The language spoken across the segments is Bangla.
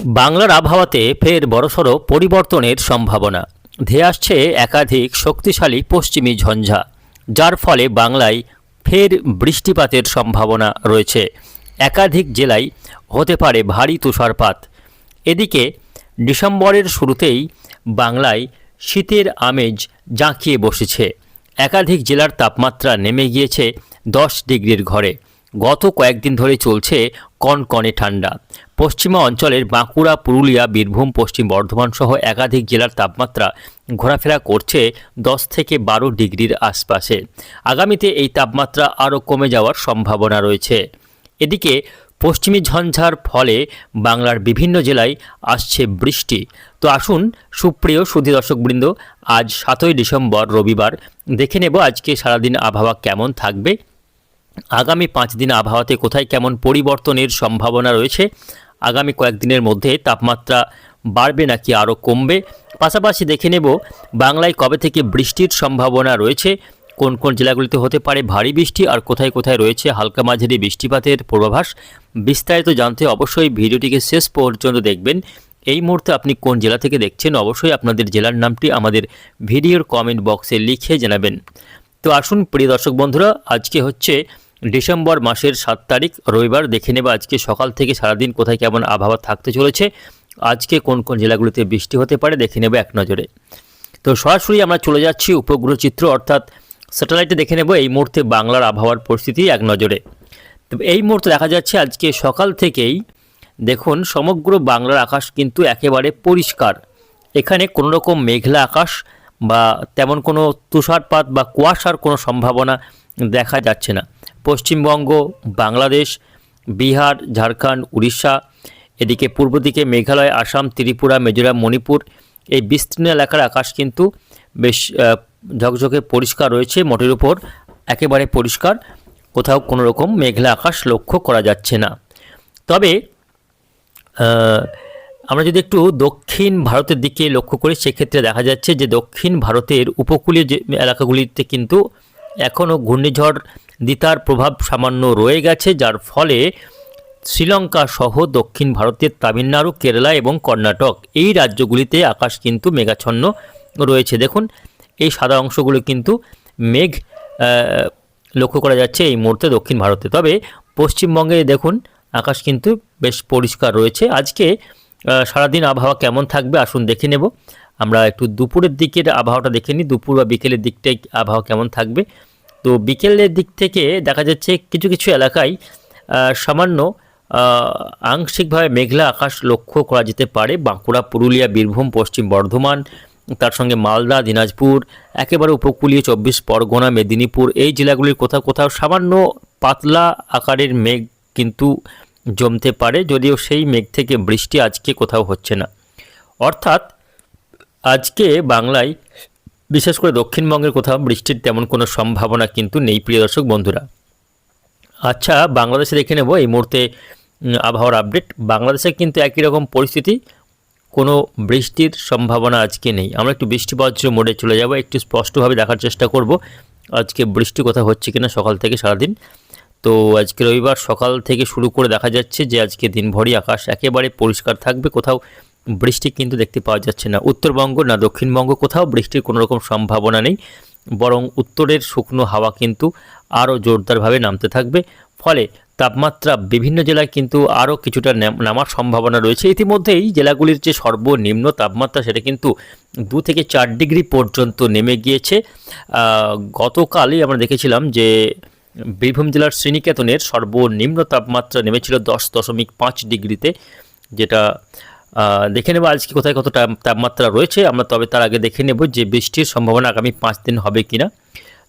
বাংলার আবহাওয়াতে ফের বড়সড় পরিবর্তনের সম্ভাবনা। ধেয়ে আসছে একাধিক শক্তিশালী পশ্চিমী ঝঞ্ঝা, যার ফলে বাংলায় ফের বৃষ্টিপাতের সম্ভাবনা রয়েছে। একাধিক জেলায় হতে পারে ভারী তুষারপাত। এদিকে ডিসেম্বরের শুরুতেই বাংলায় শীতের আমেজ জাঁকিয়ে বসেছে। একাধিক জেলার তাপমাত্রা নেমে গিয়েছে 10 ডিগ্রির ঘরে। গত কয়েকদিন ধরে চলছে কনকনে ঠান্ডা। পশ্চিমা অঞ্চলের বাঁকুড়া, পুরুলিয়া, বীরভূম, পশ্চিম বর্ধমান সহ একাধিক জেলার তাপমাত্রা ঘোরাফেরা করছে 10 থেকে 12 ডিগ্রির আশপাশে। আগামীতে এই তাপমাত্রা আরও কমে যাওয়ার সম্ভাবনা রয়েছে। এদিকে পশ্চিমী ঝঞ্ঝার ফলে বাংলার বিভিন্ন জেলায় আসছে বৃষ্টি। তো আসুন সুপ্রিয় সুধী দর্শকবৃন্দ, আজ 7ই ডিসেম্বর রবিবার দেখে নেব আজকে সারাদিন আবহাওয়া কেমন থাকবে, আগামী 5 দিন আবহাওয়াতে কোথায় কেমন পরিবর্তনের সম্ভাবনা রয়েছে, আগামী কয়েকদিনের মধ্যে তাপমাত্রা বাড়বে নাকি আরও কমবে, পাশাপাশি দেখে নেব বাংলায় কবে থেকে বৃষ্টির সম্ভাবনা রয়েছে, কোন কোন জেলাগুলিতে হতে পারে ভারী বৃষ্টি আর কোথায় কোথায় রয়েছে হালকা মাঝারি বৃষ্টিপাতের পূর্বাভাস। বিস্তারিত জানতে অবশ্যই ভিডিওটিকে শেষ পর্যন্ত দেখবেন। এই মুহূর্তে আপনি কোন জেলা থেকে দেখছেন অবশ্যই আপনাদের জেলার নামটি আমাদের ভিডিওর কমেন্ট বক্সে লিখে জানাবেন। তো আসুন প্রিয় দর্শক বন্ধুরা, আজকে হচ্ছে ডিসেম্বর মাসের 7 তারিখ রবিবার। দেখে নেব আজকে সকাল থেকে সারাদিন কোথায় কেমন আবহাওয়া থাকতে চলেছে, আজকে কোন কোন জেলাগুলিতে বৃষ্টি হতে পারে দেখে নেব এক নজরে। তো সরাসরি আমরা চলে যাচ্ছি উপগ্রহ চিত্র অর্থাৎ স্যাটেলাইটে দেখে নেব এই মুহূর্তে বাংলার আবহাওয়ার পরিস্থিতি এক নজরে। তো এই মুহূর্তে দেখা যাচ্ছে আজকে সকাল থেকেই দেখুন সমগ্র বাংলার আকাশ কিন্তু একেবারে পরিষ্কার। এখানে কোনো রকম মেঘলা আকাশ বা তেমন কোনো তুষারপাত বা কুয়াশার কোনো সম্ভাবনা দেখা যাচ্ছে না। পশ্চিমবঙ্গ, বাংলাদেশ, বিহার, ঝাড়খণ্ড, উড়িষ্যা, এদিকে পূর্ব দিকে মেঘালয়, আসাম, ত্রিপুরা, মিজোরাম, মণিপুর, এই বিস্তীর্ণ এলাকার আকাশ কিন্তু বেশ ঝকঝকে পরিষ্কার রয়েছে। মোটের উপর একেবারে পরিষ্কার, কোথাও কোনো রকম মেঘলা আকাশ লক্ষ্য করা যাচ্ছে না। তবে আমরা যদি একটু দক্ষিণ ভারতের দিকে লক্ষ্য করি সেক্ষেত্রে দেখা যাচ্ছে যে দক্ষিণ ভারতের উপকূলীয় যে এলাকাগুলিতে কিন্তু এখনও ঘূর্ণিঝড় দিতার প্রভাব সামান্য রয়ে গেছে, যার ফলে শ্রীলঙ্কা সহ দক্ষিণ ভারতের তামিলনাড়ু, কেরালা এবং কর্ণাটক এই রাজ্যগুলিতে আকাশ কিন্তু মেঘাচ্ছন্ন রয়েছে। দেখুন এই সাদা অংশগুলো কিন্তু মেঘ লক্ষ্য করা যাচ্ছে এই মুহূর্তে দক্ষিণ ভারতে। তবে পশ্চিমবঙ্গে দেখুন আকাশ কিন্তু বেশ পরিষ্কার রয়েছে। আজকে সারাদিন আবহাওয়া কেমন থাকবে আসুন দেখে নেব। আমরা একটু দুপুরের দিকের আবহাওয়াটা দেখে নিই, দুপুর বা বিকেলের দিকটাই আবহাওয়া কেমন থাকবে। তো বিকেলের দিক থেকে দেখা যাচ্ছে কিছু কিছু এলাকায় সামান্য আংশিকভাবে মেঘলা আকাশ লক্ষ্য করা যেতে পারে। বাঁকুড়া, পুরুলিয়া, বীরভূম, পশ্চিম বর্ধমান, তার সঙ্গে মালদা, দিনাজপুর, একেবারে উপকূলীয় 24 পরগনা, মেদিনীপুর এই জেলাগুলির কোথাও কোথাও সামান্য পাতলা আকারের মেঘ কিন্তু জমতে পারে, যদিও সেই মেঘ থেকে বৃষ্টি আজকে কোথাও হচ্ছে না। অর্থাৎ আজকে বাংলায় বিশেষ করে দক্ষিণবঙ্গের কোথাও বৃষ্টির তেমন কোনো সম্ভাবনা কিন্তু নেই প্রিয় দর্শক বন্ধুরা। আচ্ছা, বাংলাদেশে দেখে নেব এই মুহূর্তে আবহাওয়ার আপডেট। বাংলাদেশে কিন্তু একই রকম পরিস্থিতি, কোনো বৃষ্টির সম্ভাবনা আজকে নেই। আমরা একটু বৃষ্টিবজ্র মোডে চলে যাব, একটু স্পষ্টভাবে দেখার চেষ্টা করব আজকে বৃষ্টি কোথাও হচ্ছে কিনা সকাল থেকে সারাদিন। তো আজকে রবিবার সকাল থেকে শুরু করে দেখা যাচ্ছে যে আজকে দিনভরই আকাশ একেবারে পরিষ্কার থাকবে, কোথাও বৃষ্টি কিন্তু দেখতে পাওয়া যাচ্ছে না। উত্তরবঙ্গ না দক্ষিণবঙ্গ কোথাও বৃষ্টির কোনো রকম সম্ভাবনা নেই, বরং উত্তরের শুকনো হাওয়া কিন্তু আরও জোরদারভাবে নামতে থাকবে। ফলে তাপমাত্রা বিভিন্ন জেলায় কিন্তু আরও কিছুটা নামার সম্ভাবনা রয়েছে। ইতিমধ্যেই জেলাগুলির যে সর্বনিম্ন তাপমাত্রা সেটা কিন্তু 2 থেকে 4 ডিগ্রি পর্যন্ত নেমে গিয়েছে। গতকালই আমরা দেখেছিলাম যে বীরভূম জেলার শ্রীনিকেতনের সর্বনিম্ন তাপমাত্রা নেমেছিল 10.5 ডিগ্রিতে, যেটা দেখে নেব আজকে কোথায় কত তাপমাত্রা রয়েছে আমরা। তবে তার আগে দেখে নেব যে বৃষ্টির সম্ভাবনা আগামী 5 দিন হবে কিনা।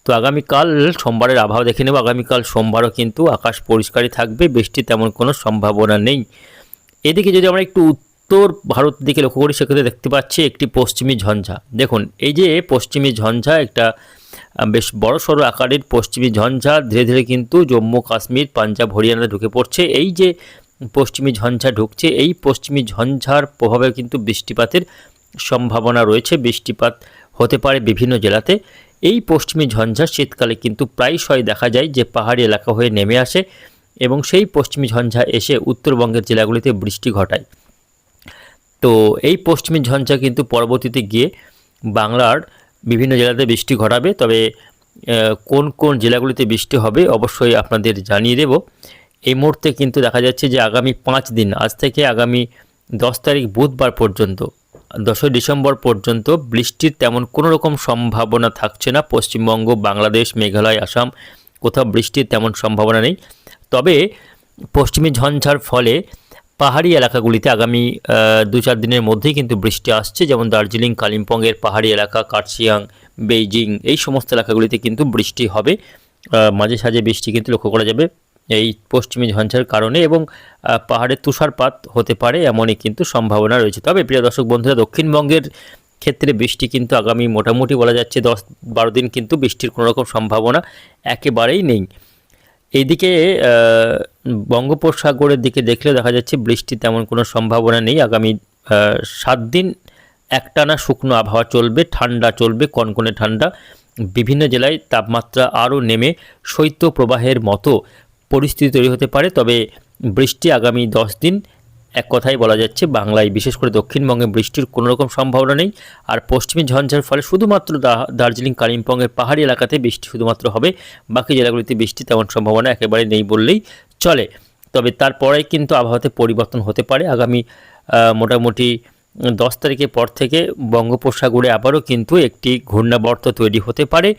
তো আগামীকাল সোমবারের আবহাওয়া দেখে নেব। আগামীকাল সোমবারও কিন্তু আকাশ পরিষ্কারই থাকবে, বৃষ্টির তেমন কোনো সম্ভাবনা নেই। এদিকে যদি আমরা একটু উত্তর ভারত দিকে লক্ষ্য করি সেক্ষেত্রে দেখতে পাচ্ছি একটি পশ্চিমী ঝঞ্ঝা। দেখুন এই যে পশ্চিমী ঝঞ্ঝা, একটা বেশ বড় সড়ো আকারের পশ্চিমী ঝঞ্ঝা ধীরে ধীরে কিন্তু জম্মু কাশ্মীর, পাঞ্জাব, হরিয়ানাতে ঢুকে পড়ছে। এই যে পশ্চিমী ঝঞ্ঝা ঢুকছে, এই পশ্চিমী ঝঞ্ঝার প্রভাবে কিন্তু বৃষ্টিপাতের সম্ভাবনা রয়েছে। বৃষ্টিপাত হতে পারে বিভিন্ন জেলাতে। এই পশ্চিমী ঝঞ্ঝা শীতকালে কিন্তু প্রায়শই দেখা যায় যে পাহাড়ি এলাকা হয়ে নেমে আসে এবং সেই পশ্চিমী ঝঞ্ঝা এসে উত্তরবঙ্গের জেলাগুলিতে বৃষ্টি ঘটায়। তো এই পশ্চিমী ঝঞ্ঝা কিন্তু পরবর্তীতে গিয়ে বাংলার বিভিন্ন জেলাতে বৃষ্টি ঘটাবে। তবে কোন কোন জেলাগুলিতে বৃষ্টি হবে অবশ্যই আপনাদের জানিয়ে দেব। এই মুহূর্তে কিন্তু দেখা যাচ্ছে যে আগামী 5 দিন, আজ থেকে আগামী 10 তারিখ বুধবার পর্যন্ত, 10ই ডিসেম্বর পর্যন্ত বৃষ্টির তেমন কোনো রকম সম্ভাবনা থাকছে না। পশ্চিমবঙ্গ, বাংলাদেশ, মেঘালয়, আসাম কোথাও বৃষ্টির তেমন সম্ভাবনা নেই। তবে পশ্চিমী ঝঞ্ঝার ফলে পাহাড়ি এলাকাগুলিতে আগামী 2-4 দিনের মধ্যেই কিন্তু বৃষ্টি আসছে, যেমন দার্জিলিং, কালিম্পংয়ের পাহাড়ি এলাকা, কার্শিয়াং, বেইজিং, এই সমস্ত এলাকাগুলিতে কিন্তু বৃষ্টি হবে। মাঝে সাঝে বৃষ্টি কিন্তু লক্ষ্য করা যাবে এই পশ্চিমী ঝঞ্ঝার কারণে, এবং পাহাড়ে তুষারপাত হতে পারে এমনই কিন্তু সম্ভাবনা রয়েছে। তবে প্রিয় দর্শক বন্ধুরা, দক্ষিণবঙ্গের ক্ষেত্রে বৃষ্টি কিন্তু আগামী মোটামুটি বলা যাচ্ছে 10-12 দিন কিন্তু বৃষ্টির কোনো রকম সম্ভাবনা একেবারেই নেই। এইদিকে বঙ্গোপসাগরের দিকে দেখলে দেখা যাচ্ছে বৃষ্টির তেমন কোনো সম্ভাবনা নেই। আগামী 7 দিন একটানা শুকনো আবহাওয়া চলবে, ঠান্ডা চলবে, কনকনে ঠান্ডা। বিভিন্ন জেলায় তাপমাত্রা আরও নেমে শৈত্যপ্রবাহের মতো পরিস্থিতি তৈরি হতে পারে। তবে বৃষ্টি আগামী 10 দিন এক কথাই বলা যাচ্ছে বাংলায়, বিশেষ করে দক্ষিণবঙ্গে বৃষ্টির কোনো রকম সম্ভাবনা নেই। আর পশ্চিমী ঝঞ্ঝার ফলে শুধুমাত্র দার্জিলিং, কালিম্পংয়ের পাহাড়ি এলাকাতে বৃষ্টি শুধুমাত্র হবে, বাকি জেলাগুলিতে বৃষ্টি তেমন সম্ভাবনা একেবারে নেই বললেই চলে। তবে তারপরে কিন্তু আবহাওয়াতে পরিবর্তন হতে পারে। আগামী মোটামুটি 10 তারিখের পর থেকে বঙ্গোপসাগরে আবারও কিন্তু একটি ঘূর্ণাবর্ত তৈরি হতে পারে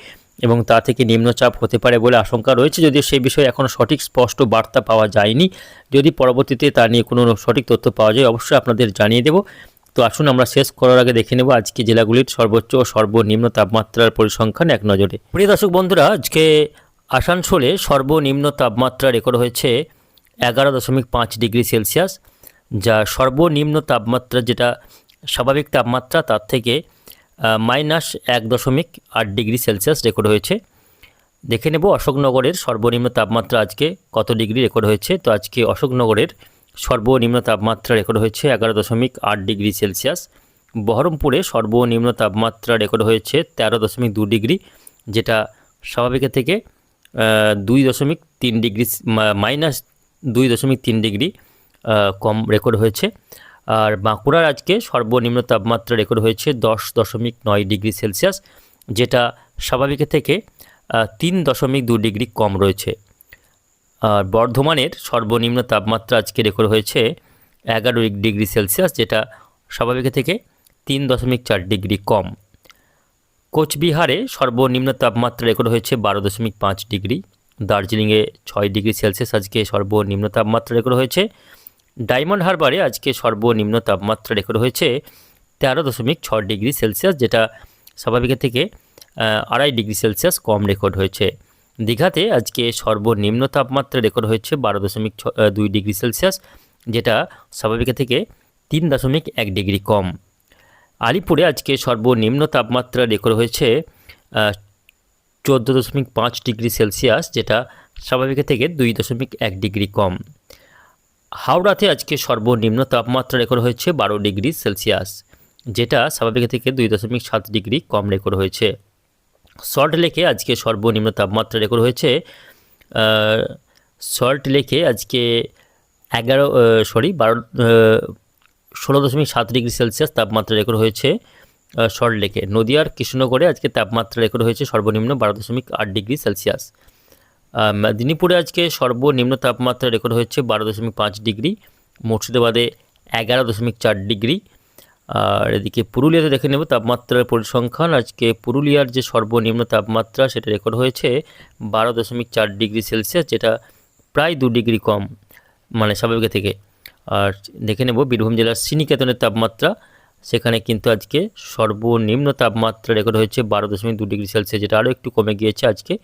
এবং তা থেকে নিম্নচাপ হতে পারে বলে আশঙ্কা রয়েছে, যদিও সেই বিষয়ে এখনও সঠিক স্পষ্ট বার্তা পাওয়া যায়নি। যদি পরবর্তীতে তা নিয়ে কোনো সঠিক তথ্য পাওয়া যায় অবশ্যই আপনাদের জানিয়ে দেব। তো আসুন আমরা শেষ করার আগে দেখে নেব আজকে জেলাগুলির সর্বোচ্চ ও সর্বনিম্ন তাপমাত্রার পরিসংখ্যান এক নজরে। প্রিয় দর্শক বন্ধুরা, আজকে আসানসোলে সর্বনিম্ন তাপমাত্রা রেকর্ড হয়েছে 11.5 ডিগ্রি সেলসিয়াস, যা সর্বনিম্ন তাপমাত্রা যেটা স্বাভাবিক তাপমাত্রা তার থেকে -1.8 ডিগ্রি সেলসিয়াস রেকর্ড হয়েছে। দেখে নেব অশোকনগরের সর্বনিম্ন তাপমাত্রা আজকে কত ডিগ্রি রেকর্ড হয়েছে। তো আজকে অশোকনগরের সর্বনিম্ন তাপমাত্রা রেকর্ড হয়েছে 11.8 ডিগ্রি সেলসিয়াস। বহরমপুরে সর্বনিম্ন তাপমাত্রা রেকর্ড হয়েছে 13.2 ডিগ্রি, যেটা স্বাভাবিকের থেকে 2.3 ডিগ্রি -2.3 ডিগ্রি কম রেকর্ড হয়েছে। আর বাঁকুড়ার আজকে সর্বনিম্ন তাপমাত্রা রেকর্ড হয়েছে 10.9 ডিগ্রি সেলসিয়াস, যেটা স্বাভাবিকের থেকে 3.2 ডিগ্রি কম রয়েছে। আর বর্ধমানের সর্বনিম্ন তাপমাত্রা আজকে রেকর্ড হয়েছে 11 ডিগ্রি সেলসিয়াস, যেটা স্বাভাবিকের থেকে 3.4 ডিগ্রি কম। কোচবিহারে সর্বনিম্ন তাপমাত্রা রেকর্ড হয়েছে 12.5 ডিগ্রি। দার্জিলিংয়ে 6 ডিগ্রি সেলসিয়াস আজকে সর্বনিম্ন তাপমাত্রা রেকর্ড হয়েছে। ডায়মন্ড হারবারে আজকে সর্বনিম্ন তাপমাত্রা রেকর্ড হয়েছে 13.6 ডিগ্রি সেলসিয়াস, যেটা স্বাভাবিকের থেকে 2.5 ডিগ্রি সেলসিয়াস কম রেকর্ড হয়েছে। দীঘাতে আজকে সর্বনিম্ন তাপমাত্রা রেকর্ড হয়েছে 12.2 ডিগ্রি সেলসিয়াস, যেটা স্বাভাবিকের থেকে 3.1 ডিগ্রি কম। আলিপুরে আজকে সর্বনিম্ন তাপমাত্রা রেকর্ড হয়েছে 14.5 ডিগ্রি সেলসিয়াস, যেটা স্বাভাবিকের থেকে 2.1 ডিগ্রি কম। হাওড়াতে আজকে সর্বনিম্ন তাপমাত্রা রেকর্ড হয়েছে 12 ডিগ্রি সেলসিয়াস, যেটা স্বাভাবিকের থেকে 2.7 ডিগ্রি কম রেকর্ড হয়েছে। সল্টলেকে আজকে সর্বনিম্ন তাপমাত্রা রেকর্ড হয়েছে সল্টলেকে আজকে 16.7 ডিগ্রি সেলসিয়াস তাপমাত্রা রেকর্ড হয়েছে সল্টলেকে। নদিয়ার কৃষ্ণনগরে আজকে তাপমাত্রা রেকর্ড হয়েছে সর্বনিম্ন 12.8 ডিগ্রি সেলসিয়াস। মেদিনীপুরে আজকে সর্বনিম্ন তাপমাত্রা রেকর্ড হয়েছে 12.5 ডিগ্রি। মুর্শিদাবাদে 11.4 ডিগ্রি। আর এদিকে পুরুলিয়াতে দেখে নেব তাপমাত্রার পরিসংখ্যান। আজকে পুরুলিয়ার যে সর্বনিম্ন তাপমাত্রা সেটা রেকর্ড হয়েছে 12.4 ডিগ্রি সেলসিয়াস, যেটা প্রায় 2 ডিগ্রি কম মানে স্বাভাবিক থেকে। আর দেখে নেব বীরভূম জেলার শ্রীনিকেতনের তাপমাত্রা, সেখানে কিন্তু আজকে সর্বনিম্ন তাপমাত্রা রেকর্ড হয়েছে 12.2 ডিগ্রি সেলসিয়াস, যেটা আরও একটু কমে গিয়েছে আজকে